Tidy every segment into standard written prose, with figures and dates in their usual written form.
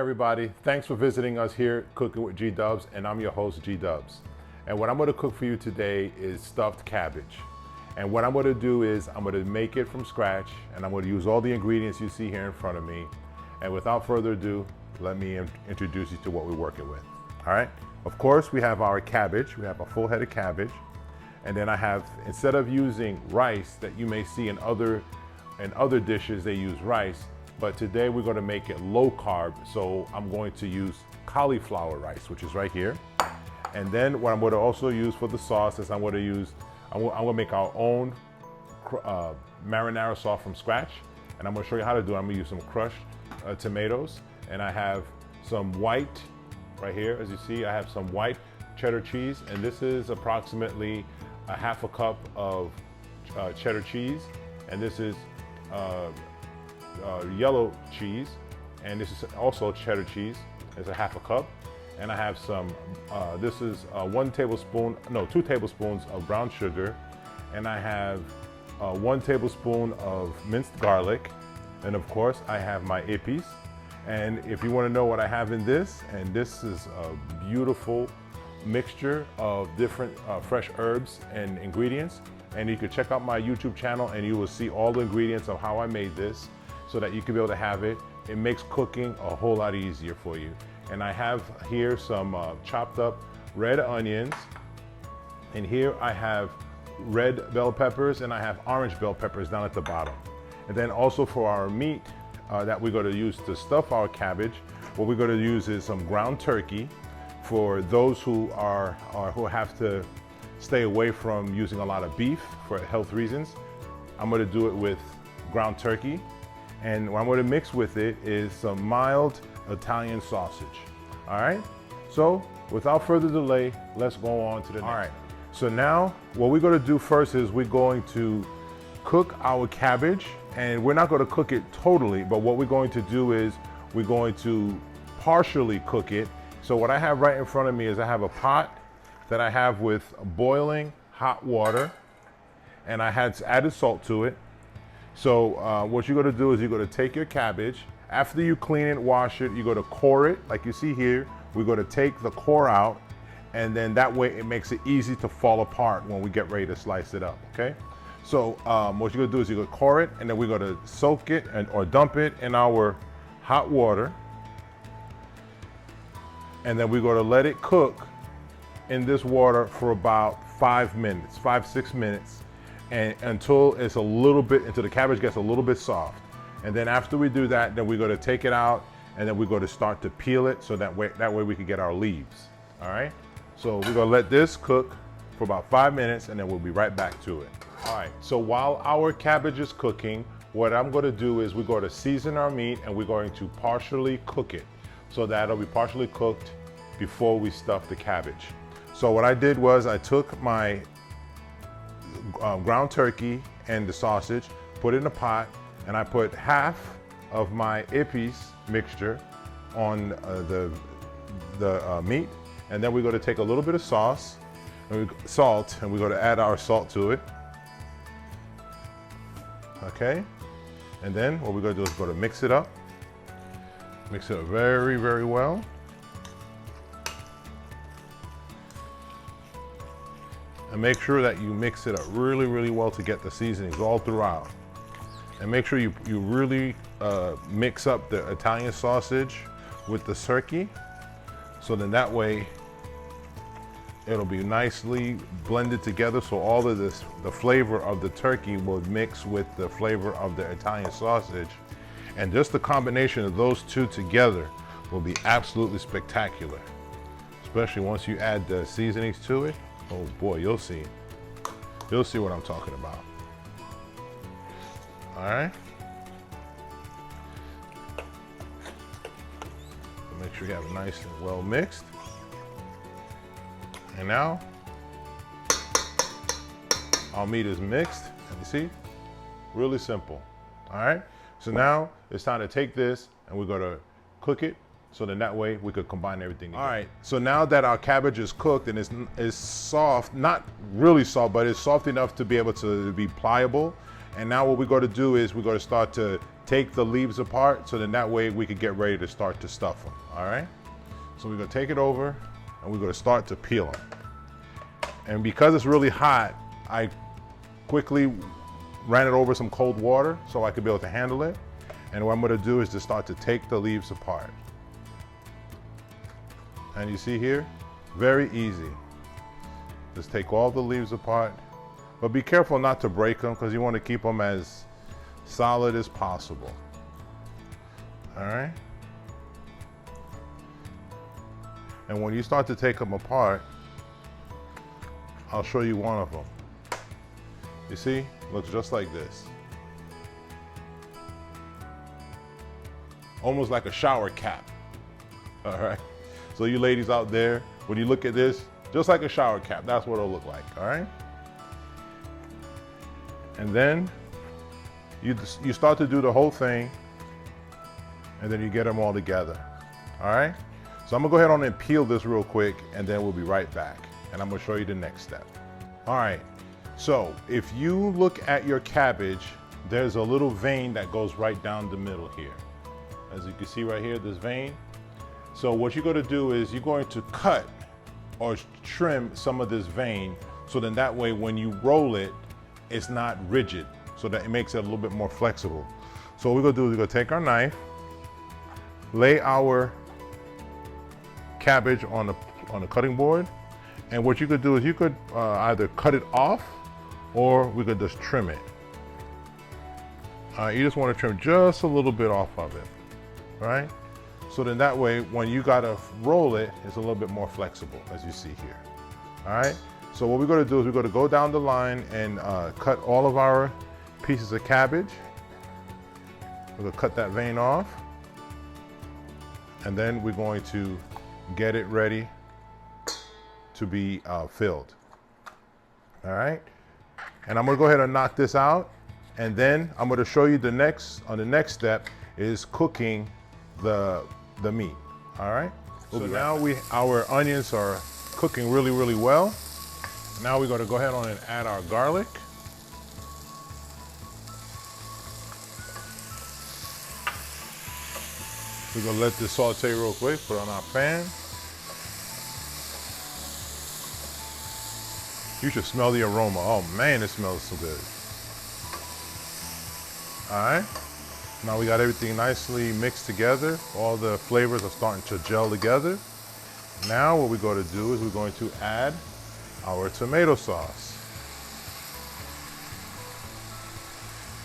everybody. Thanks for visiting us here at Cooking with G Dubs, and I'm your host, G Dubs. And what I'm going to cook for you today is stuffed cabbage. And what I'm going to do is I'm going to make it from scratch, and I'm going to use all the ingredients you see here in front of me. And without further ado, let me introduce you to what we're working with. All right. Of course, we have our cabbage. We have a full head of cabbage. And then I have, instead of using rice that you may see in other dishes, they use rice. But today we're going to make it low carb, so I'm going to use cauliflower rice, which is right here. And then what I'm going to also use for the sauce is I'm going to make our own marinara sauce from scratch. And I'm going to show you how to do it. I'm going to use some crushed tomatoes, and I have some white, right here, as you see, I have some white cheddar cheese, and this is approximately a half a cup of cheddar cheese, and this is yellow cheese, and this is also cheddar cheese. It's a half a cup, and I have some. This is 2 tablespoons of brown sugar, and I have 1 tablespoon of minced garlic, and of course I have my Epís. And if you want to know what I have in this, and this is a beautiful mixture of different fresh herbs and ingredients, and you can check out my YouTube channel and you will see all the ingredients of how I made this, so that you can be able to have it. It makes cooking a whole lot easier for you. And I have here some chopped up red onions, and here I have red bell peppers, and I have orange bell peppers down at the bottom. And then also for our meat that we're going to use to stuff our cabbage, what we're going to use is some ground turkey. For those who have to stay away from using a lot of beef for health reasons, I'm going to do it with ground turkey. And what I'm going to mix with it is some mild Italian sausage. All right, so without further delay, let's go on to the next. All right, so now what we're going to do first is we're going to cook our cabbage, and we're not going to cook it totally, but what we're going to do is we're going to partially cook it. So what I have right in front of me is I have a pot that I have with boiling hot water, and I had added salt to it. So what you're going to do is you're going to take your cabbage. After you clean it, wash it, you're going to core it like you see here. We're going to take the core out, and then that way it makes it easy to fall apart when we get ready to slice it up, okay? So what you're going to do is you're going to core it, and then we're going to soak it or dump it in our hot water. And then we're going to let it cook in this water for about 5 minutes, 5-6 minutes. And until the cabbage gets a little bit soft. And then after we do that, then we're going to take it out, and then we're going to start to peel it, so that way we can get our leaves. All right, so we're going to let this cook for about 5 minutes, and then we'll be right back to it. All right, so while our cabbage is cooking, what I'm going to do is we're going to season our meat, and we're going to partially cook it, so that it'll be partially cooked before we stuff the cabbage. So what I did was I took my ground turkey and the sausage, put it in a pot, and I put half of my Epís mixture on the meat, and then we're going to take a little bit of salt, and we're going to add our salt to it. Okay, and then what we're going to do is we're going to mix it up very, very well. And make sure that you mix it up really, really well to get the seasonings all throughout. And make sure you really mix up the Italian sausage with the turkey, so then that way it'll be nicely blended together, so all of the flavor of the turkey will mix with the flavor of the Italian sausage. And just the combination of those two together will be absolutely spectacular, especially once you add the seasonings to it. Oh boy, you'll see what I'm talking about. All right. So make sure you have it nice and well mixed. And now our meat is mixed, and you see, really simple. All right. So now it's time to take this, and we're going to cook it, so then that way we could combine everything together. All right, so now that our cabbage is cooked and is soft, not really soft, but it's soft enough to be able to be pliable. And now what we're going to do is we're going to start to take the leaves apart, so then that way we could get ready to start to stuff them, all right? So we're gonna take it over and we're gonna start to peel them. And because it's really hot, I quickly ran it over some cold water so I could be able to handle it. And what I'm gonna do is just start to take the leaves apart. And you see here, very easy. Just take all the leaves apart, but be careful not to break them because you want to keep them as solid as possible. All right? And when you start to take them apart, I'll show you one of them. You see, looks just like this. Almost like a shower cap, all right? So you ladies out there, when you look at this, just like a shower cap, that's what it'll look like, all right? And then you start to do the whole thing, and then you get them all together, all right? So I'm gonna go ahead on and peel this real quick, and then we'll be right back. And I'm gonna show you the next step. All right, so if you look at your cabbage, there's a little vein that goes right down the middle here. As you can see right here, this vein. So what you're gonna do is you're going to cut or trim some of this vein, so then that way when you roll it, it's not rigid, so that it makes it a little bit more flexible. So what we're gonna do is we're gonna take our knife, lay our cabbage on the cutting board, and what you could do is you could either cut it off or we could just trim it. You just want to trim just a little bit off of it, right? So then that way, when you gotta roll it, it's a little bit more flexible, as you see here. All right? So what we're gonna do is we're gonna go down the line and cut all of our pieces of cabbage. We're gonna cut that vein off. And then we're going to get it ready to be filled. All right? And I'm gonna go ahead and knock this out. And then I'm gonna show you the next step is cooking the meat, all right? So now our onions are cooking really, really well. Now we're gonna go ahead on and add our garlic. We're gonna let this saute real quick, put it on our pan. You should smell the aroma. Oh man, it smells so good. All right. Now we got everything nicely mixed together. All the flavors are starting to gel together. Now what we're going to do is we're going to add our tomato sauce.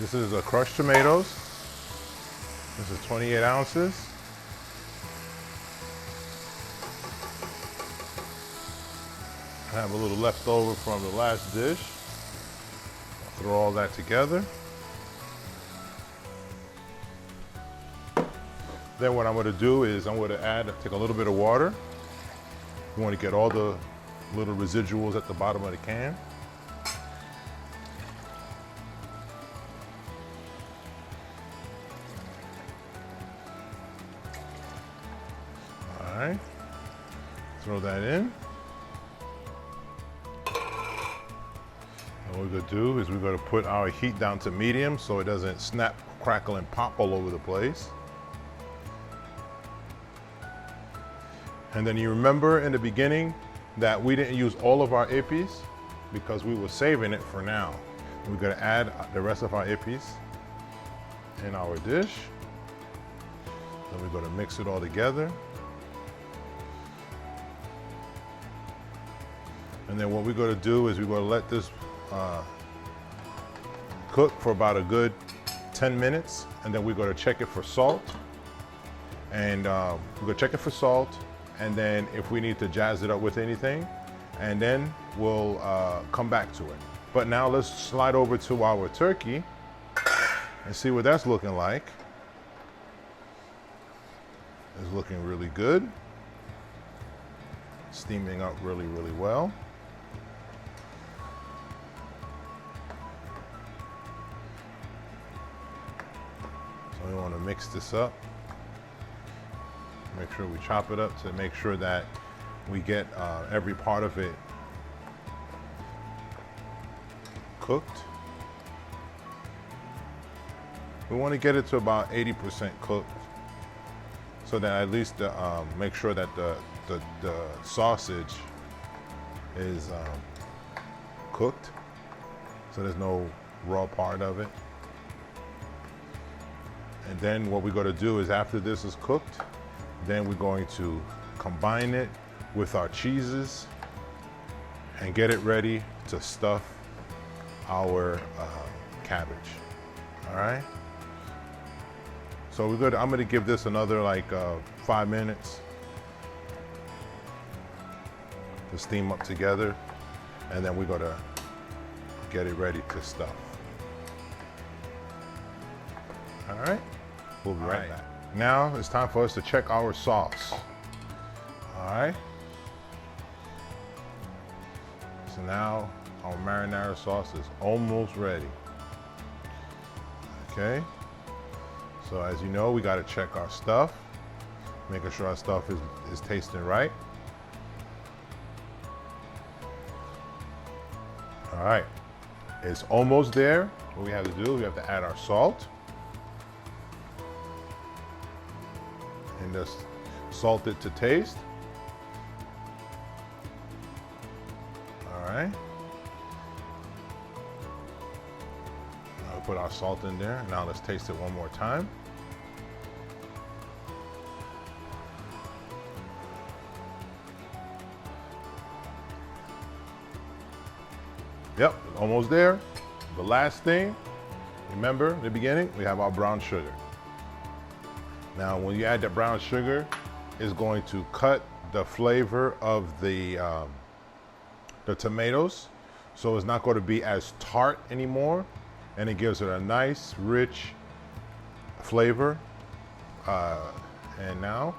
This is crushed tomatoes. This is 28 ounces. I have a little left over from the last dish. I'll throw all that together. Then what I'm going to do is I'm going to take a little bit of water. You want to get all the little residuals at the bottom of the can. All right, throw that in. And what we're going to do is we're going to put our heat down to medium so it doesn't snap, crackle, and pop all over the place. And then you remember in the beginning that we didn't use all of our epís because we were saving it for now. We're gonna add the rest of our epís in our dish. Then we're gonna mix it all together. And then what we're gonna do is we're gonna let this cook for about a good 10 minutes. And then we're gonna check it for salt. And we're gonna check it for salt. And then if we need to jazz it up with anything, and then we'll come back to it. But now let's slide over to our turkey and see what that's looking like. It's looking really good. Steaming up really, really well. So we want to mix this up. Make sure we chop it up to make sure that we get every part of it cooked. We want to get it to about 80% cooked, so that at least make sure that the sausage is cooked, so there's no raw part of it. And then what we're going to do is, after this is cooked, then we're going to combine it with our cheeses and get it ready to stuff our cabbage. All right. So we're good. I'm going to give this another like 5 minutes to steam up together, and then we're going to get it ready to stuff. All right. We'll be right back. Now it's time for us to check our sauce. All right. So now our marinara sauce is almost ready. Okay. So as you know, we got to check our stuff, making sure our stuff is tasting right. All right. It's almost there. What we have to do, we have to add our salt. And just salt it to taste. All right. Now we put our salt in there. Now let's taste it one more time. Yep, almost there. The last thing, remember in the beginning, we have our brown sugar. Now, when you add that brown sugar, it's going to cut the flavor of the tomatoes, so it's not going to be as tart anymore, and it gives it a nice, rich flavor. And now,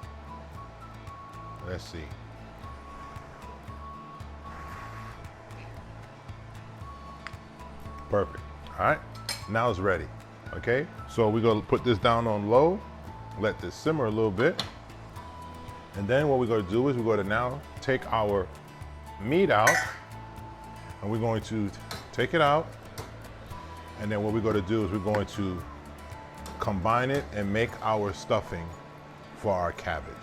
let's see. Perfect. All right, now it's ready. Okay, so we're gonna put this down on low. Let this simmer a little bit. And then what we're going to do is we're going to now take our meat out, and we're going to take it out. And then what we're going to do is we're going to combine it and make our stuffing for our cabbage.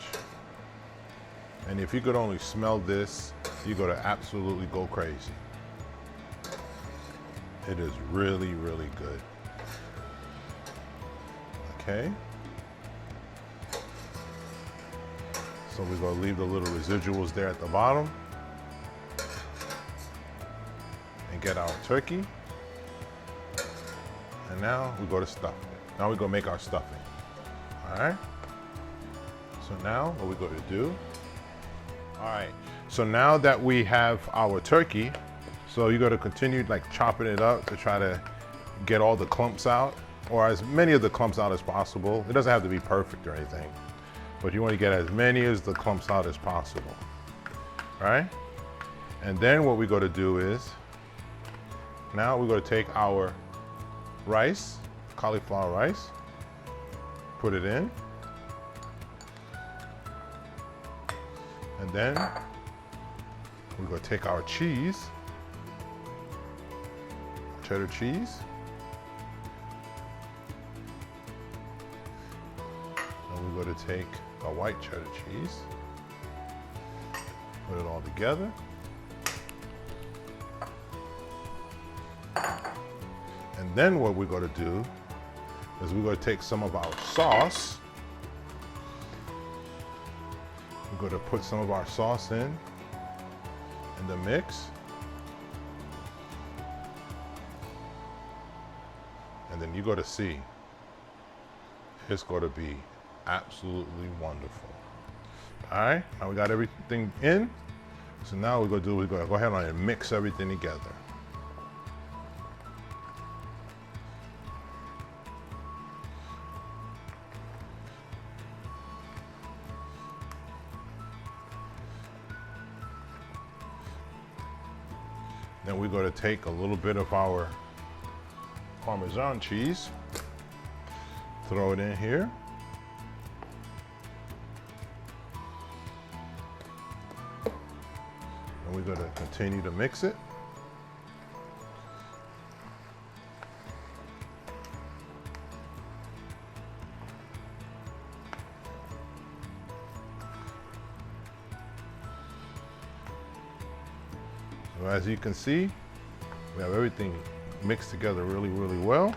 And if you could only smell this, you're going to absolutely go crazy. It is really, really good. Okay. So we're going to leave the little residuals there at the bottom and get our turkey. And now we go to stuff it. Now we're going to make our stuffing. All right. So now what we're going to do. All right. So now that we have our turkey, so you're going to continue like chopping it up to try to get all the clumps out, or as many of the clumps out as possible. It doesn't have to be perfect or anything, but you want to get as many as the clumps out as possible, right? And then what we're going to do is, now we're going to take our rice, cauliflower rice, put it in, and then we're going to take our cheese, cheddar cheese, and we're going to take a white cheddar cheese, put it all together, and then what we're going to do is we're going to take some of our sauce, we're going to put some of our sauce in the mix, and then you're going to see it's going to be absolutely wonderful. All right, now we got everything in. So now we're going to go ahead and mix everything together. Then we're going to take a little bit of our Parmesan cheese, throw it in here. And we're going to continue to mix it. So as you can see, we have everything mixed together really, really well.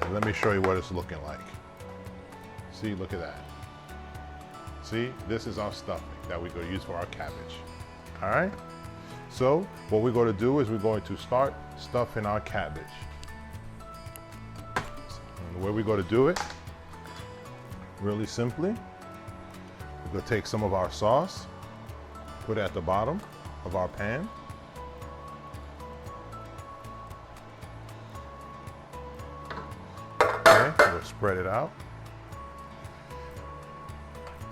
And let me show you what it's looking like. See, look at that. See, this is our stuffing that we're going to use for our cabbage. All right? So what we're going to do is we're going to start stuffing our cabbage. And the way we're going to do it, really simply, we're going to take some of our sauce, put it at the bottom of our pan. Okay, we'll spread it out.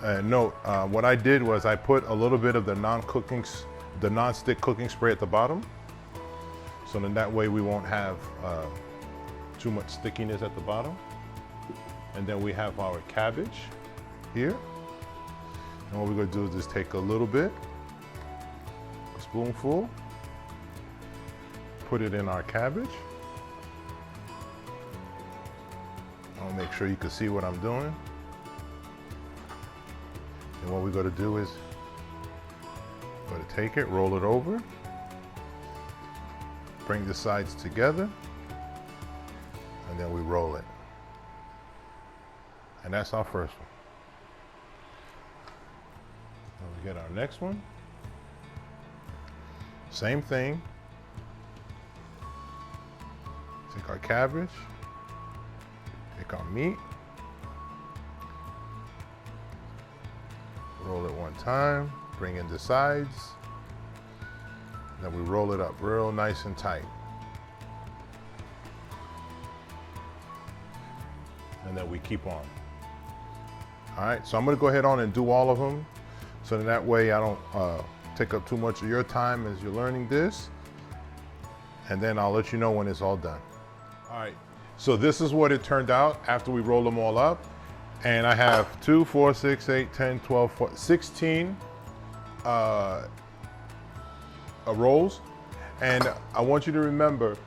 And note, what I did was I put a little bit of the non-stick cooking spray at the bottom. So then that way we won't have too much stickiness at the bottom. And then we have our cabbage here. And what we're gonna do is just take a little bit, a spoonful, put it in our cabbage. I'll make sure you can see what I'm doing. And what we're going to do is we're going to take it, roll it over, bring the sides together, and then we roll it. And that's our first one. Then we get our next one. Same thing. Take our cabbage, take our meat, roll it one time, bring in the sides, then we roll it up real nice and tight. And then we keep on. All right, so I'm gonna go ahead on and do all of them, so that way I don't take up too much of your time as you're learning this, and then I'll let you know when it's all done. All right, so this is what it turned out after we roll them all up. And I have 2, 4, 6, 8, 10, 12, 16 rolls. And I want you to remember,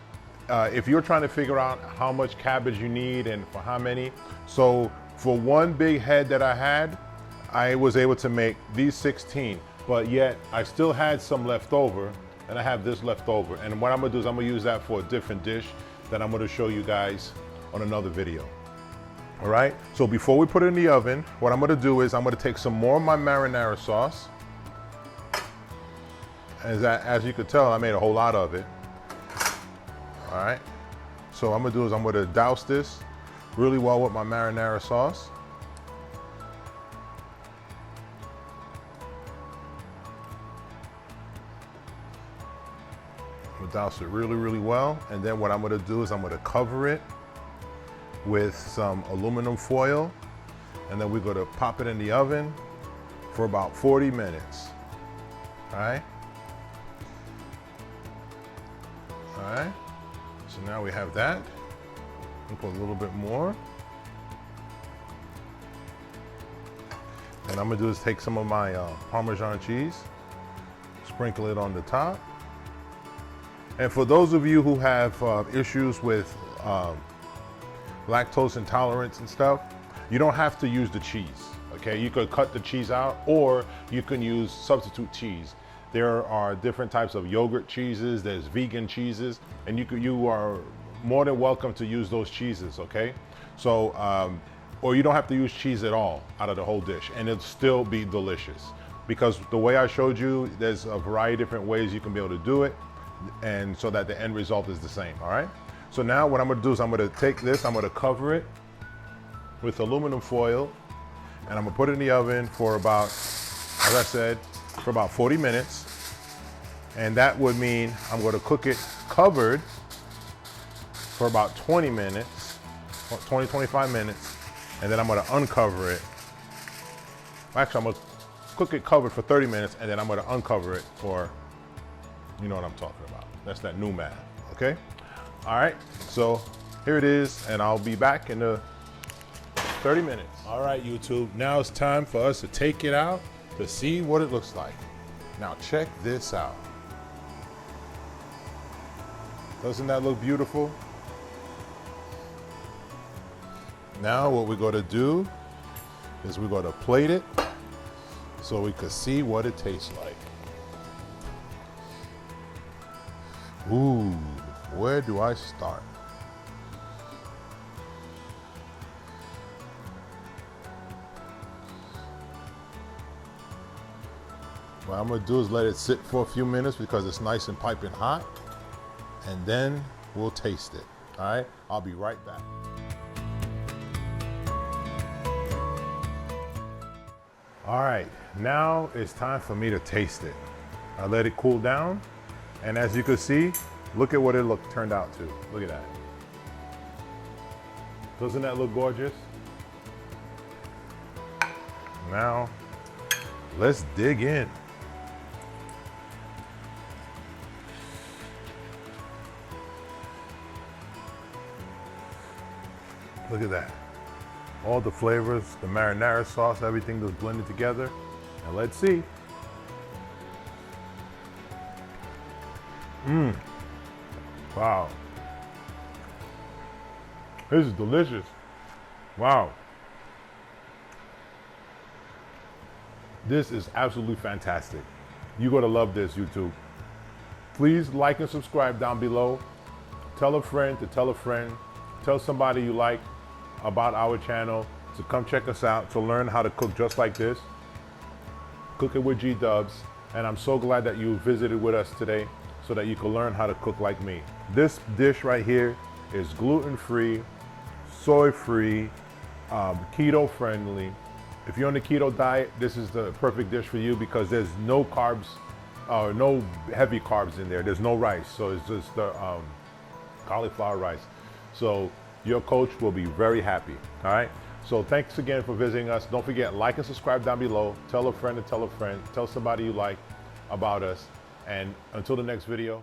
if you're trying to figure out how much cabbage you need and for how many, so for one big head that I had, I was able to make these 16, but yet I still had some left over, and I have this left over. And what I'm gonna do is I'm gonna use that for a different dish that I'm gonna show you guys on another video. All right, so before we put it in the oven, what I'm gonna do is I'm gonna take some more of my marinara sauce. As you could tell, I made a whole lot of it. All right, so what I'm gonna do is I'm gonna douse this really well with my marinara sauce. I'm gonna douse it really, really well. And then what I'm gonna do is I'm gonna cover it with some aluminum foil, and then we're gonna pop it in the oven for about 40 minutes. All right? All right, so now we have that. We'll put a little bit more. And I'm gonna do is take some of my Parmesan cheese, sprinkle it on the top. And for those of you who have issues with lactose intolerance and stuff, you don't have to use the cheese, okay? You could cut the cheese out, or you can use substitute cheese. There are different types of yogurt cheeses, there's vegan cheeses, and you are more than welcome to use those cheeses, okay? So, or you don't have to use cheese at all out of the whole dish, and it'll still be delicious. Because the way I showed you, there's a variety of different ways you can be able to do it, and so that the end result is the same, all right? So now what I'm gonna do is I'm gonna take this, I'm gonna cover it with aluminum foil, and I'm gonna put it in the oven for about, as I said, for about 40 minutes. And that would mean I'm gonna cook it covered for about 20 minutes, 20, 25 minutes, and then I'm gonna uncover it. Actually, I'm gonna cook it covered for 30 minutes, and then I'm gonna uncover it for, you know what I'm talking about. That's that new math, okay? All right, so here it is, and I'll be back in 30 minutes. All right, YouTube, now it's time for us to take it out to see what it looks like. Now check this out. Doesn't that look beautiful? Now what we're gonna do is we're gonna plate it so we could see what it tastes like. Ooh, where do I start? What I'm gonna do is let it sit for a few minutes because it's nice and piping hot, and then we'll taste it. All right, I'll be right back. All right, now it's time for me to taste it. I let it cool down, and as you can see, look at what it turned out to. Look at that. Doesn't that look gorgeous? Now, let's dig in. Look at that. All the flavors, the marinara sauce, everything was blended together. And let's see. Wow. This is delicious. Wow. This is absolutely fantastic. You're gonna love this, YouTube. Please like and subscribe down below. Tell a friend to tell a friend. Tell somebody you like about our channel to come check us out to learn how to cook just like this. Cook it with G-Dubs. And I'm so glad that you visited with us today so that you can learn how to cook like me. This dish right here is gluten-free, soy-free, keto-friendly. If you're on the keto diet, this is the perfect dish for you because there's no carbs, no heavy carbs in there. There's no rice, so it's just the cauliflower rice. So your coach will be very happy, all right? So thanks again for visiting us. Don't forget, like and subscribe down below. Tell a friend to tell a friend. Tell somebody you like about us. And until the next video,